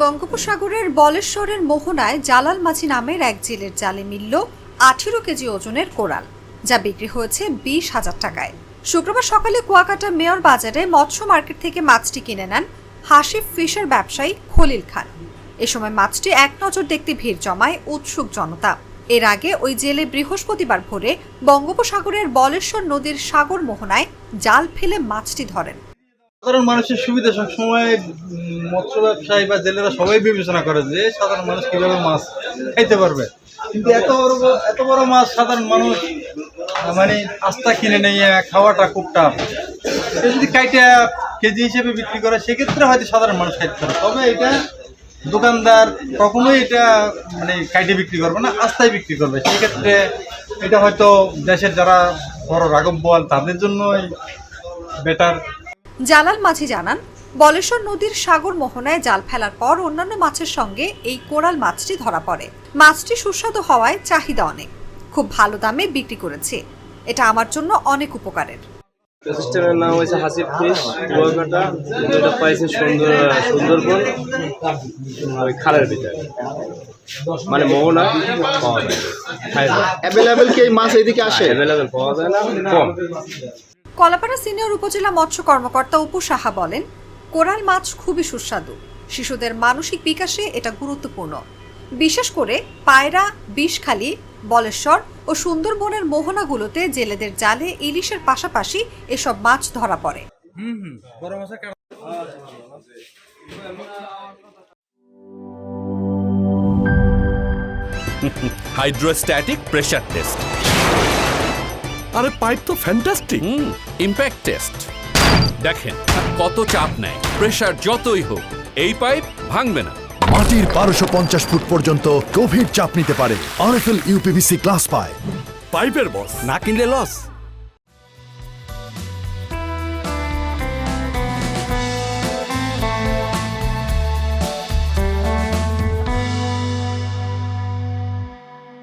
বঙ্গোপসাগরের বলেশ্বরের মোহনায় জালাল মাঝি নামের এক জেলের জালে মিলল 18 কেজি ওজনের কোরাল, যা বিক্রি হয়েছে 20,000 টাকায়। শুক্রবার সকালে কুয়াকাটা মেয়র বাজারে মৎস্য মার্কেট থেকে মাছটি কিনে নেন হাসিফ ফিশের ব্যবসায়ী খলিল খান। এ সময় মাছটি এক নজর দেখতে ভিড় জমায় উৎসুক জনতা। এর আগে ওই জেলে বৃহস্পতিবার ভোরে বঙ্গোপসাগরের বলেশ্বর নদীর সাগর মোহনায় জাল ফেলে মাছটি ধরেন। সাধারণ মানুষের সুবিধা সবসময় মৎস্য ব্যবসায়ী বা জেলেরা সবাই বিবেচনা করে যে সাধারণ মানুষ কিভাবে মাছ খাইতে পারবে, কিন্তু এত বড় মাছ সাধারণ মানুষ মানে আস্থা কিনে নিয়ে খাওয়াটা খুব টাফ। এটা যদি কাইটা কেজি হিসেবে বিক্রি করে সেক্ষেত্রে হয়তো সাধারণ মানুষ খাইতে পারে, তবে এটা দোকানদার কখনোই এটা মানে কাইটে বিক্রি করবে না, আস্থায় বিক্রি করবে। সেক্ষেত্রে এটা হয়তো দেশের যারা বড় রাঘব বোয়াল তাদের জন্যই বেটার। জালাল মাঝি জানান, বলেশ্বর নদীর সাগর মোহনায় জাল ফেলার পর অন্যান্য মাছের সঙ্গে এই কোরাল মাছটি ধরা পড়ে। মাছটি সুস্বাদু হওয়ায় চাহিদা অনেক, খুব ভালো দামে বিক্রি করেছে। এটা আমার জন্য অনেক উপকারের। সিস্টেমের নাম হয়েছে হাসিফ ফিশ, কুয়াকাটা। এটা পাইছে সুন্দরবন ওই খালের ভিতরে, মানে মোহনা পাওয়া যায়। অ্যাভেলেবেল কি এই মাছ এইদিকে আসে? অ্যাভেলেবেল পাওয়া যায় না, কম। কলাপাড়া সিনিয়র উপজেলা মৎস্য কর্মকর্তা অপু সাহা বলেন, কোরাল মাছ খুবই সুস্বাদু। শিশুদের মানসিক বিকাশে এটা গুরুত্বপূর্ণ। বিশেষ করে পায়রা, বিষখালী, বলেশ্বর ও সুন্দরবনের মোহনাগুলোতে জেলেদের জালে ইলিশের পাশাপাশি এসব মাছ ধরা পড়ে। Hydrostatic pressure test. আরে পাইপ তো ফ্যান্টাস্টিক। Impact test. দেখেন কত চাপ নেয়, প্রেসার যতই হোক এই পাইপ ভাঙবে না। মাটির 1250 ফুট পর্যন্ত গভীর চাপ নিতে পারে আরএফএল ইউপিভিসি গ্লাস পাইপ। পাইপের বস, না কিনলে লস।